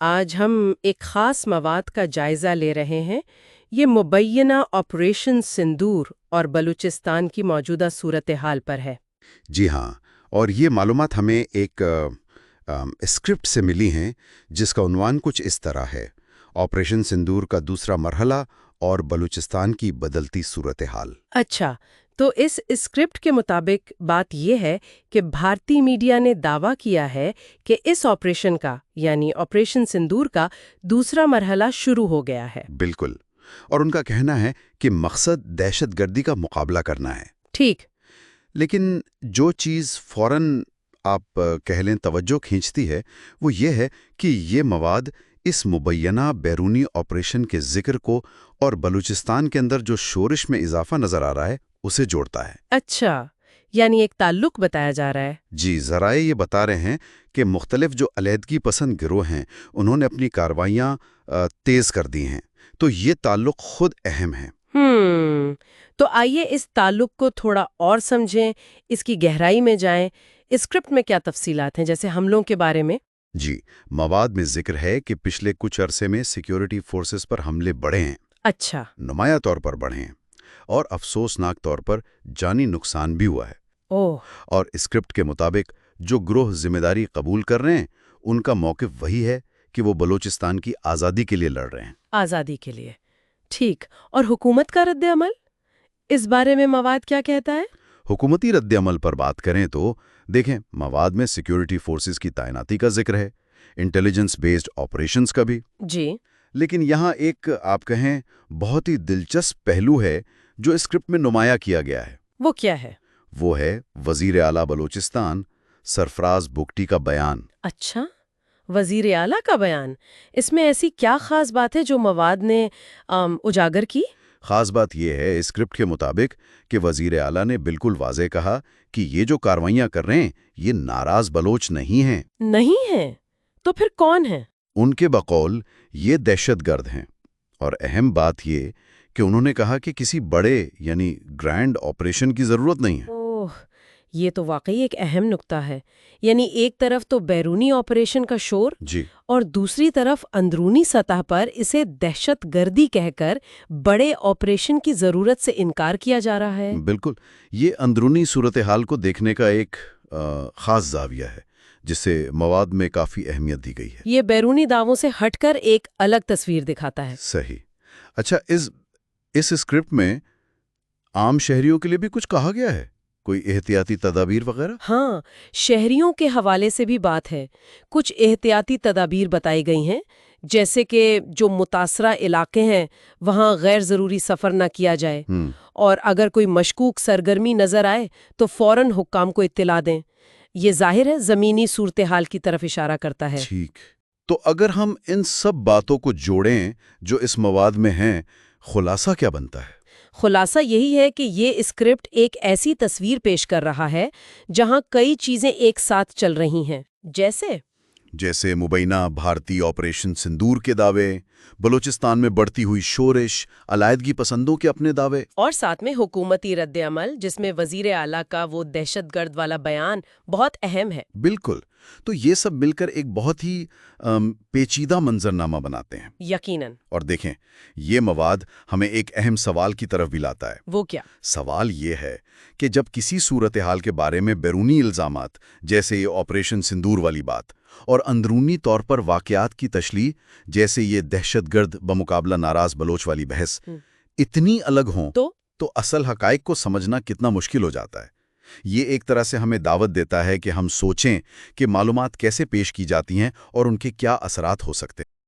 آج ہم ایک خاص مواد کا جائزہ لے رہے ہیں۔ یہ مبینہ آپریشن سندور اور بلوچستان کی موجودہ صورتحال پر ہے۔ جی ہاں، اور یہ معلومات ہمیں ایک اسکرپٹ سے ملی ہیں جس کا عنوان کچھ اس طرح ہے: آپریشن سندور کا دوسرا مرحلہ اور بلوچستان کی بدلتی صورتحال۔ اچھا، تو اس اسکرپٹ کے مطابق بات یہ ہے کہ بھارتی میڈیا نے دعویٰ کیا ہے کہ اس آپریشن کا یعنی آپریشن سندور کا دوسرا مرحلہ شروع ہو گیا ہے۔ بالکل، اور ان کا کہنا ہے کہ مقصد دہشت گردی کا مقابلہ کرنا ہے۔ ٹھیک۔ لیکن جو چیز فوراً آپ کہہ لیں توجہ کھینچتی ہے وہ یہ ہے کہ یہ مواد اس مبینہ بیرونی آپریشن کے ذکر کو اور بلوچستان کے اندر جو شورش میں اضافہ نظر آ رہا ہے اسے جوڑتا ہے۔ اچھا، یعنی ایک تعلق بتایا جا رہا ہے۔ جی، ذرائع یہ بتا رہے ہیں کہ مختلف جو علیحدگی پسند گروہ ہیں انہوں نے اپنی کارروائیاں تیز کر دی ہیں، تو یہ تعلق خود اہم ہے۔ تو آئیے اس تعلق کو تھوڑا اور سمجھیں، اس کی گہرائی میں جائیں۔ اسکرپٹ میں کیا تفصیلات ہیں، جیسے حملوں کے بارے میں؟ جی، مواد میں ذکر ہے کہ پچھلے کچھ عرصے میں سیکیورٹی فورسز پر حملے بڑھے ہیں۔ اچھا۔ نمایاں طور پر بڑھے ہیں، اور افسوسناک طور پر جانی نقصان بھی ہوا ہے۔ اوہ۔ اور اسکرپٹ کے مطابق جو گروہ ذمہ داری قبول کر رہے ہیں ان کا موقف وہی ہے کہ وہ بلوچستان کی آزادی کے لیے لڑ رہے ہیں۔ آزادی کے لیے، ٹھیک۔ اور حکومت کا رد عمل، اس بارے میں مواد کیا کہتا ہے؟ حکومتی رد عمل پر بات کریں تو دیکھیں، مواد میں سیکیورٹی فورسز کی تعیناتی کا ذکر ہے، انٹیلیجنس بیسڈ آپریشنز کا بھی۔ جی۔ لیکن یہاں ایک آپ کہیں بہت ہی دلچسپ پہلو ہے جو اسکرپٹ میں نمایاں کیا گیا ہے۔ وہ کیا ہے؟ وہ ہے وزیر اعلیٰ بلوچستان سرفراز بگٹی کا بیان۔ اچھا، وزیر اعلیٰ کا بیان۔ اس میں ایسی کیا خاص بات ہے جو مواد نے اجاگر کی؟ خاص بات یہ ہے اسکرپٹ کے مطابق کہ وزیر اعلیٰ نے بالکل واضح کہا کہ یہ جو کارروائیاں کر رہے ہیں یہ ناراض بلوچ نہیں ہیں۔ نہیں ہیں؟ تو پھر کون ہیں؟ ان کے بقول یہ دہشت گرد ہیں، اور اہم بات یہ کہ انہوں نے کہا کہ کسی بڑے یعنی گرینڈ آپریشن کی ضرورت نہیں ہے۔ اوہ، یہ تو واقعی ایک اہم نقطہ ہے۔ یعنی ایک طرف تو بیرونی آپریشن کا شور، جی، اور دوسری طرف اندرونی سطح پر اسے دہشت گردی کہہ کر بڑے آپریشن کی ضرورت سے انکار کیا جا رہا ہے۔ بالکل، یہ اندرونی صورتحال کو دیکھنے کا ایک خاص زاویہ ہے جس سے مواد میں کافی اہمیت دی گئی ہے۔ یہ بیرونی دعووں سے ہٹ کر ایک الگ تصویر دکھاتا ہے۔ صحیح۔ اچھا، اس اسکرپٹ میں عام شہریوں کے لیے بھی کچھ کہا گیا ہے؟ کوئی احتیاطی تدابیر وغیرہ؟ ہاں، شہریوں کے حوالے سے بھی بات ہے۔ کچھ احتیاطی تدابیر بتائی گئی ہیں، جیسے کہ جو متاثرہ علاقے ہیں وہاں غیر ضروری سفر نہ کیا جائے، اور اگر کوئی مشکوک سرگرمی نظر آئے تو فوراً حکام کو اطلاع دیں۔ یہ ظاہر ہے زمینی صورتحال کی طرف اشارہ کرتا ہے۔ ٹھیک، تو اگر ہم ان سب باتوں کو جوڑیں جو اس مواد میں ہیں، خلاصہ کیا بنتا ہے؟ خلاصہ یہی ہے کہ یہ اسکرپٹ ایک ایسی تصویر پیش کر رہا ہے جہاں کئی چیزیں ایک ساتھ چل رہی ہیں، جیسے مبینہ بھارتی آپریشن سندور کے دعوے، بلوچستان میں بڑھتی ہوئی شورش، علیحدگی پسندوں کے اپنے دعوے، اور ساتھ میں حکومتی رد عمل جس میں وزیر اعلیٰ کا وہ دہشت گرد والا بیان بہت اہم ہے۔ بالکل، تو یہ سب مل کر ایک بہت ہی پیچیدہ منظرنامہ بناتے ہیں۔ یقیناً۔ اور دیکھیں، یہ مواد ہمیں ایک اہم سوال کی طرف بھی لاتا ہے۔ وہ کیا؟ سوال یہ ہے کہ جب کسی صورتحال کے بارے میں بیرونی الزامات جیسے یہ آپریشن سندور والی بات اور اندرونی طور پر واقعات کی تشریح جیسے یہ دہشت گرد بمقابلہ ناراض بلوچ والی بحث اتنی الگ ہوں تو اصل حقائق کو سمجھنا کتنا مشکل ہو جاتا ہے۔ یہ ایک طرح سے ہمیں دعوت دیتا ہے کہ ہم سوچیں کہ معلومات کیسے پیش کی جاتی ہیں اور ان کے کیا اثرات ہو سکتے ہیں۔